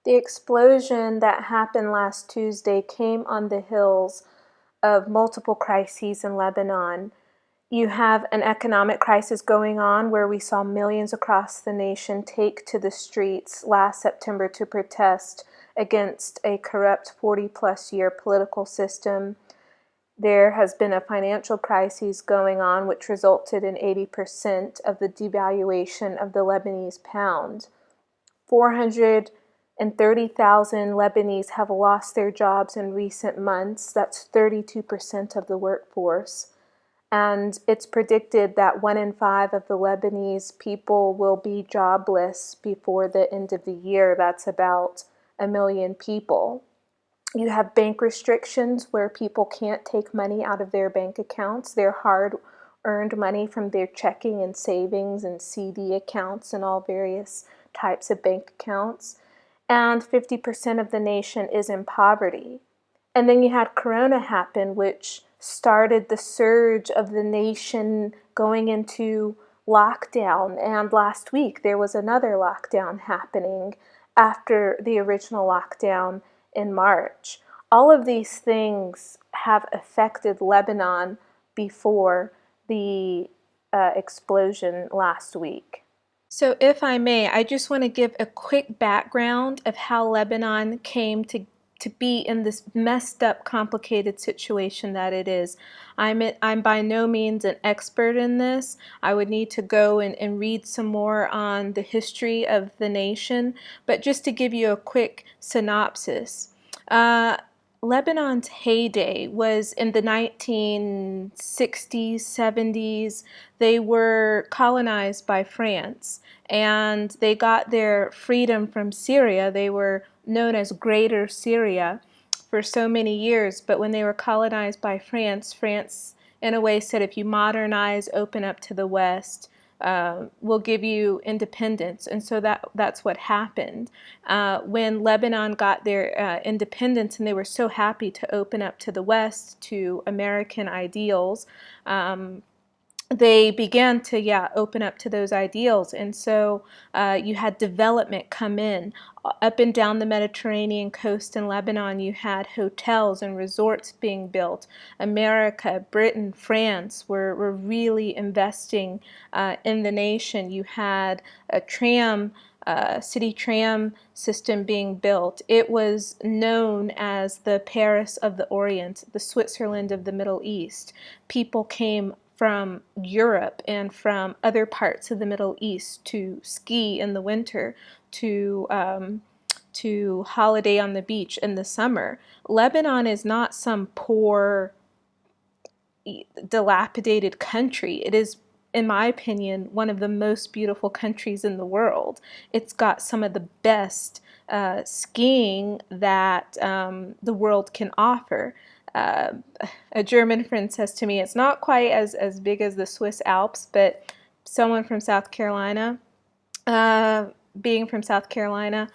The explosion that happened last Tuesday came on the heels of multiple crises in Lebanon. You have an economic crisis going on where we saw millions across the nation take to the streets last September to protest against a corrupt 40-plus year political system. There has been a financial crisis going on, which resulted in 80% of the devaluation of the Lebanese pound. 430,000 Lebanese have lost their jobs in recent months. That's 32% of the workforce. And it's predicted that 1 in 5 of the Lebanese people will be jobless before the end of the year. That's about 1 million people. You have bank restrictions where people can't take money out of their bank accounts, their hard earned money from their checking and savings and CD accounts and all various types of bank accounts. And 50% of the nation is in poverty. And then you had Corona happen, which started the surge of the nation going into lockdown. And last week there was another lockdown happening after the original lockdown in March. All of these things have affected Lebanon before the explosion last week. So, if I may, I just want to give a quick background of how Lebanon came to be in this messed up, complicated situation that it is. I'm by no means an expert in this. I would need to go and read some more on the history of the nation, but just to give you a quick synopsis. Uh, Lebanon's heyday was in the 1960s, 70s. They were colonized by France and they got their freedom from Syria. They were known as Greater Syria for so many years, but when they were colonized by France, France in a way said, if you modernize, open up to the West, we'll give you independence. And so that's what happened. When Lebanon got their independence and they were so happy to open up to the West, to American ideals, they began to open up to those ideals. And so you had development come in up and down the Mediterranean coast in Lebanon. You had hotels and resorts being built. America, Britain, France were really investing in the nation. You had a city tram system being built. It was known as the Paris of the Orient, the Switzerland of the Middle East. People came from Europe and from other parts of the Middle East to ski in the winter, to holiday on the beach in the summer. Lebanon is not some poor, dilapidated country. It is, in my opinion, one of the most beautiful countries in the world. It's got some of the best skiing that the world can offer. Uh, a German friend says to me, it's not quite as big as the Swiss Alps, but someone from South Carolina, uh, being from South Carolina,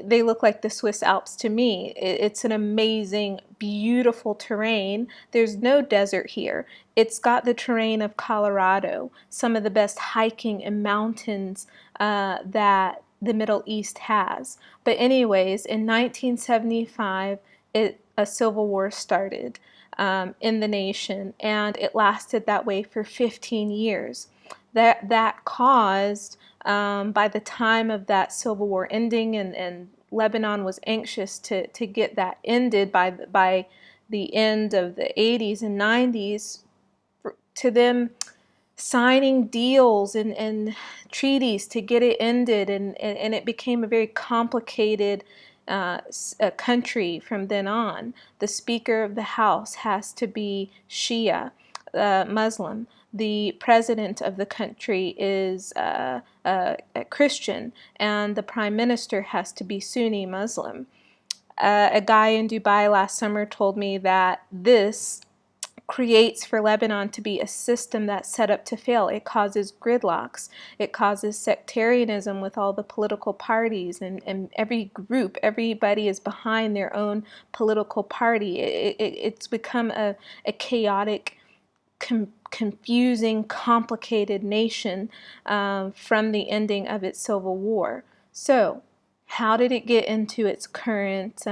they look like the Swiss Alps to me. It's an amazing, beautiful terrain. There's no desert here. It's got the terrain of Colorado, some of the best hiking and mountains that the Middle East has. But anyways, in 1975, a civil war started in the nation, and it lasted that way for 15 years. That caused, by the time of that civil war ending, and Lebanon was anxious to get that ended by the end of the 80s and 90s, to them signing deals and treaties to get it ended, and it became a very complicated country from then on. The Speaker of the House has to be Shia, Muslim. The president of the country is a Christian, and the prime minister has to be Sunni Muslim. A guy in Dubai last summer told me that this creates for Lebanon to be a system that's set up to fail. It causes gridlocks. It causes sectarianism with all the political parties, and every group, everybody is behind their own political party. It's become a chaotic, confusing, complicated nation from the ending of its civil war. So, How did it get into its current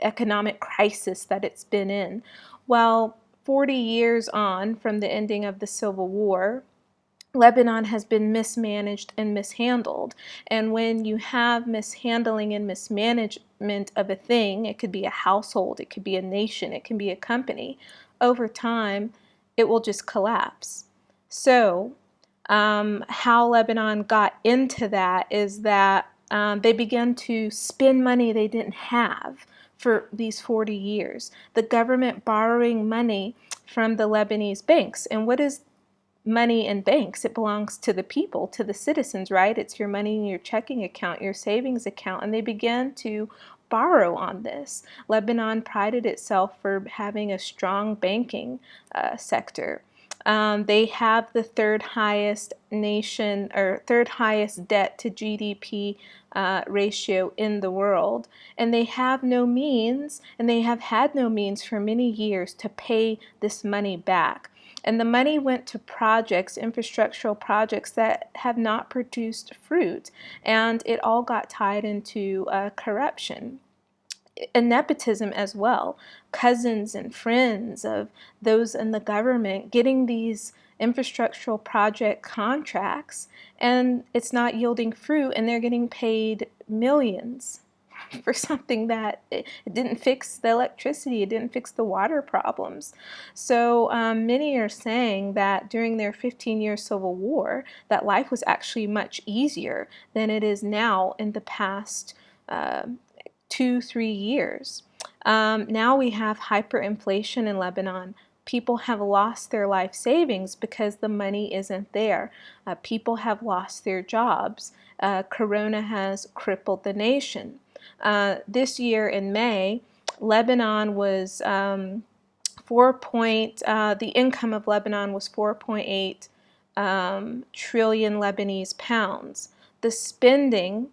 economic crisis that it's been in? Well, 40 years on from the ending of the Civil War, Lebanon has been mismanaged and mishandled. And when you have mishandling and mismanagement of a thing, it could be a household, it could be a nation, it can be a company, over time, it will just collapse. So, how Lebanon got into that is that they began to spend money they didn't have for these 40 years. The government borrowing money from the Lebanese banks. And what is money in banks? It belongs to the people, to the citizens, right? It's your money in your checking account, your savings account, and they began to borrow on this. Lebanon prided itself for having a strong banking sector. They have the third highest nation or third highest debt to GDP ratio in the world, and they have no means, and they have had no means for many years to pay this money back. And the money went to projects, infrastructural projects that have not produced fruit. And it all got tied into corruption and nepotism as well. Cousins and friends of those in the government getting these infrastructural project contracts, and it's not yielding fruit, and they're getting paid millions for something that it didn't fix the electricity, it didn't fix the water problems. So many are saying that during their 15-year civil war, that life was actually much easier than it is now in the past 2-3 years. Now we have hyperinflation in Lebanon. People have lost their life savings because the money isn't there. People have lost their jobs. Corona has crippled the nation. This year in May, Lebanon was the income of Lebanon was 4.8 trillion Lebanese pounds. The spending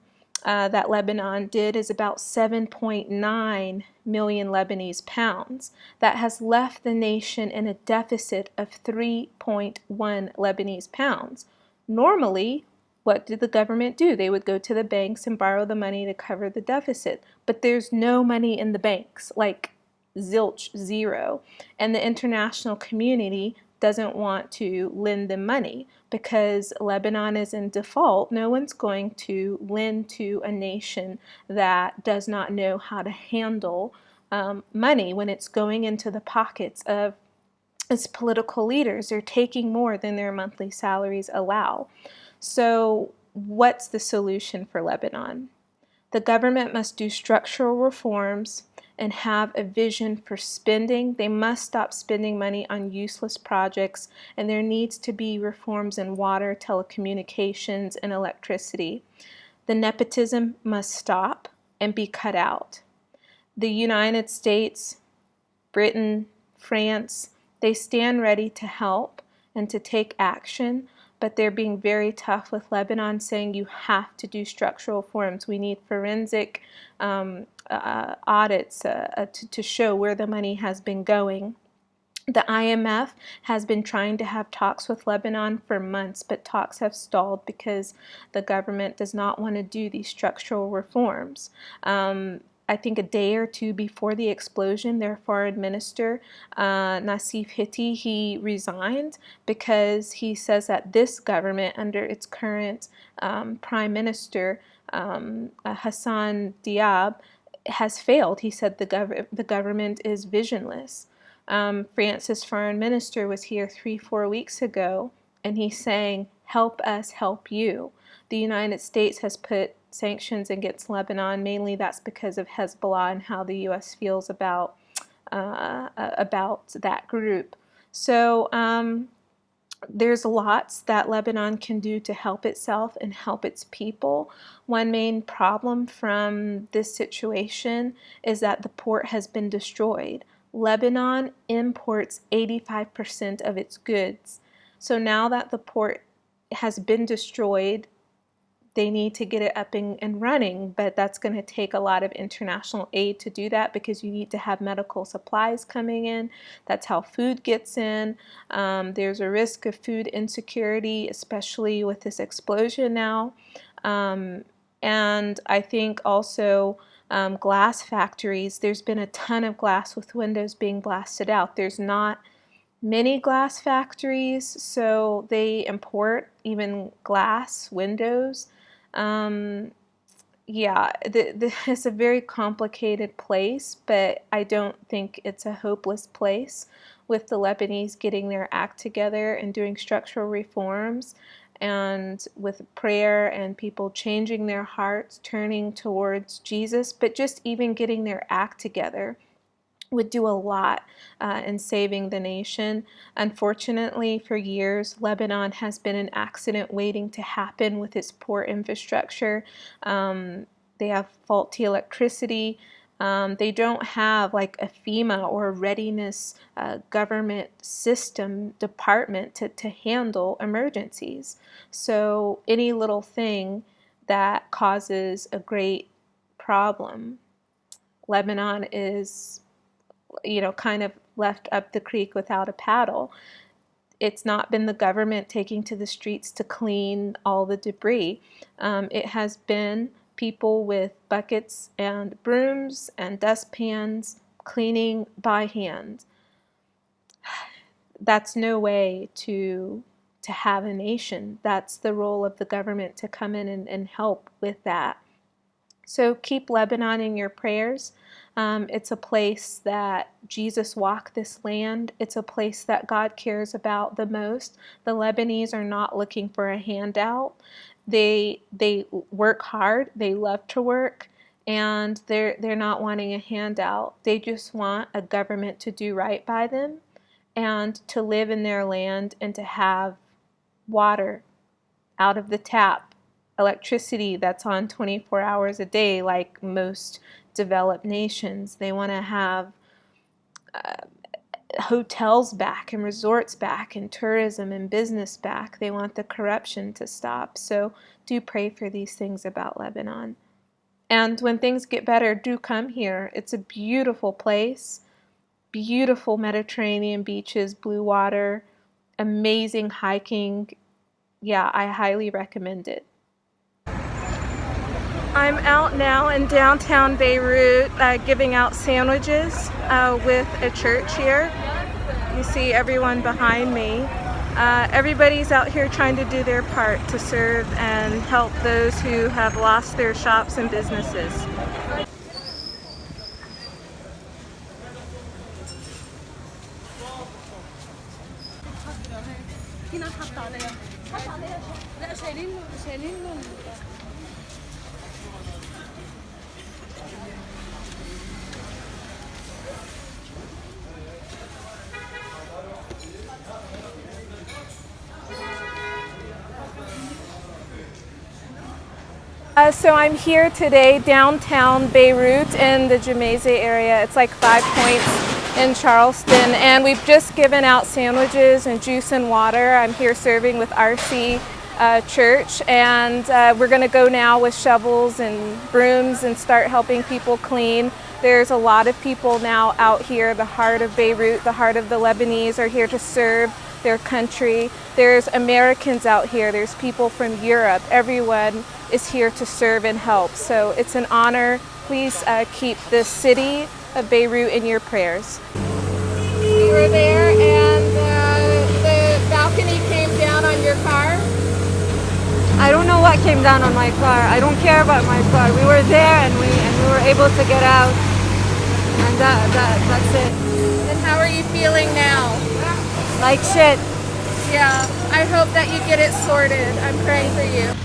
that Lebanon did is about 7.9 million Lebanese pounds. That has left the nation in a deficit of 3.1 Lebanese pounds. Normally, what did the government do? They would go to the banks and borrow the money to cover the deficit. But there's no money in the banks, like zilch, zero. And the international community doesn't want to lend them money because Lebanon is in default. No one's going to lend to a nation that does not know how to handle money when it's going into the pockets of its political leaders. They're taking more than their monthly salaries allow. So what's the solution for Lebanon? The government must do structural reforms and have a vision for spending. They must stop spending money on useless projects, and there needs to be reforms in water, telecommunications, and electricity. The nepotism must stop and be cut out. The United States, Britain, France, they stand ready to help and to take action, but they're being very tough with Lebanon, saying you have to do structural reforms. We need forensic audits to show where the money has been going. The IMF has been trying to have talks with Lebanon for months, but talks have stalled because the government does not want to do these structural reforms. I think a day or two before the explosion, their foreign minister, Nassif Hitti, he resigned because he says that this government, under its current prime minister, Hassan Diab, has failed. He said the government is visionless. France's foreign minister was here 3-4 weeks ago, and he's saying, help us help you. The United States has put sanctions against Lebanon. Mainly that's because of Hezbollah and how the U.S. feels about that group. So there's lots that Lebanon can do to help itself and help its people. One main problem from this situation is that the port has been destroyed. Lebanon imports 85% of its goods. So now that the port has been destroyed, they need to get it up and running, but that's going to take a lot of international aid to do that because you need to have medical supplies coming in. That's how food gets in. There's a risk of food insecurity, especially with this explosion now. And I think also glass factories, there's been a ton of glass with windows being blasted out. There's not many glass factories, so they import even glass windows. Um, yeah, it's a very complicated place, but I don't think it's a hopeless place with the Lebanese getting their act together and doing structural reforms, and with prayer and people changing their hearts, turning towards Jesus, but just even getting their act together would do a lot in saving the nation. Unfortunately, for years, Lebanon has been an accident waiting to happen with its poor infrastructure. They have faulty electricity. They don't have like a FEMA or a readiness government system department to handle emergencies. So any little thing that causes a great problem, Lebanon is, kind of left up the creek without a paddle. It's not been the government taking to the streets to clean all the debris. It has been people with buckets and brooms and dustpans cleaning by hand. That's no way to have a nation. That's the role of the government, to come in and help with that. So keep Lebanon in your prayers. It's a place that Jesus walked this land. It's a place that God cares about the most. The Lebanese are not looking for a handout. They work hard. They love to work, and they're not wanting a handout. They just want a government to do right by them and to live in their land and to have water out of the tap, electricity that's on 24 hours a day like most developed nations. They want to have hotels back and resorts back and tourism and business back. They want the corruption to stop. So do pray for these things about Lebanon. And when things get better, do come here. It's a beautiful place, beautiful Mediterranean beaches, blue water, amazing hiking. Yeah, I highly recommend it. I'm out now in downtown Beirut giving out sandwiches with a church here. You see everyone behind me. Everybody's out here trying to do their part to serve and help those who have lost their shops and businesses. So I'm here today downtown Beirut in the Jumeirah area. It's like 5 Points in Charleston, and we've just given out sandwiches and juice and water. I'm here serving with RC Church, and we're going to go now with shovels and brooms and start helping people clean. There's a lot of people now out here. The heart of Beirut, the heart of the Lebanese are here to serve their country. There's Americans out here. There's people from Europe. Everyone is here to serve and help. So it's an honor. Please keep the city of Beirut in your prayers. We were there, and the balcony came down on your car. I don't know what came down on my car. I don't care about my car. We were there, and we were able to get out, and that's it. And how are you feeling now? Like shit. Yeah, I hope that you get it sorted. I'm praying for you.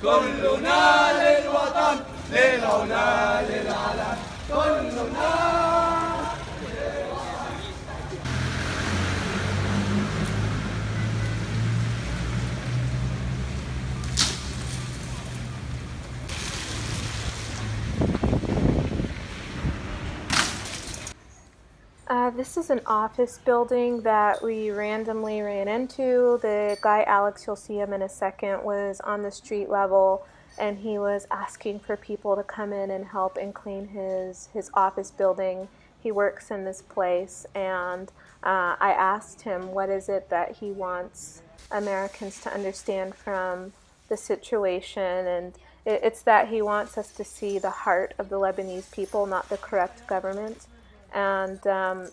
كلنا للوطن للعلا للعلن كلنا This is an office building that we randomly ran into. The guy, Alex, you'll see him in a second, was on the street level and he was asking for people to come in and help and clean his office building. He works in this place, and I asked him what is it that he wants Americans to understand from the situation, and it's that he wants us to see the heart of the Lebanese people, not the corrupt government. And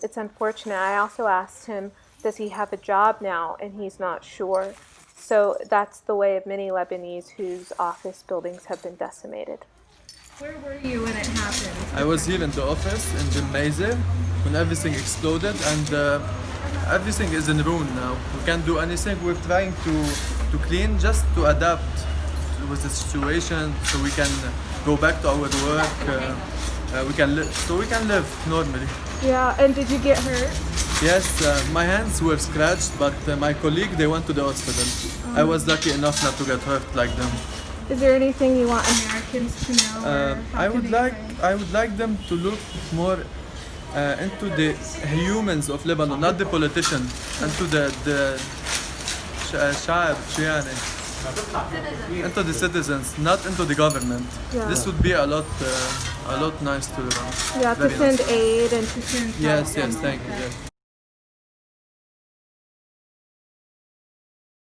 it's unfortunate. I also asked him, does he have a job now? And he's not sure. So that's the way of many Lebanese whose office buildings have been decimated. Where were you when it happened? I was here in the office in the Maze when everything exploded, and everything is in ruin now. We can't do anything. We're trying to clean, just to adapt with the situation, so we can go back to our work. We can live normally. Yeah, and did you get hurt? Yes, my hands were scratched, but my colleague, they went to the hospital. I was lucky enough not to get hurt like them. Is there anything you want Americans to know? I would like them to look more into the humans of Lebanon, not the politician, into the شعب شو يعني? Into the citizens, not into the government. Yeah. This would be a lot nice to Lebanon. Yeah, to Very send nice. aid and to send help. Yes, thank you. Yes.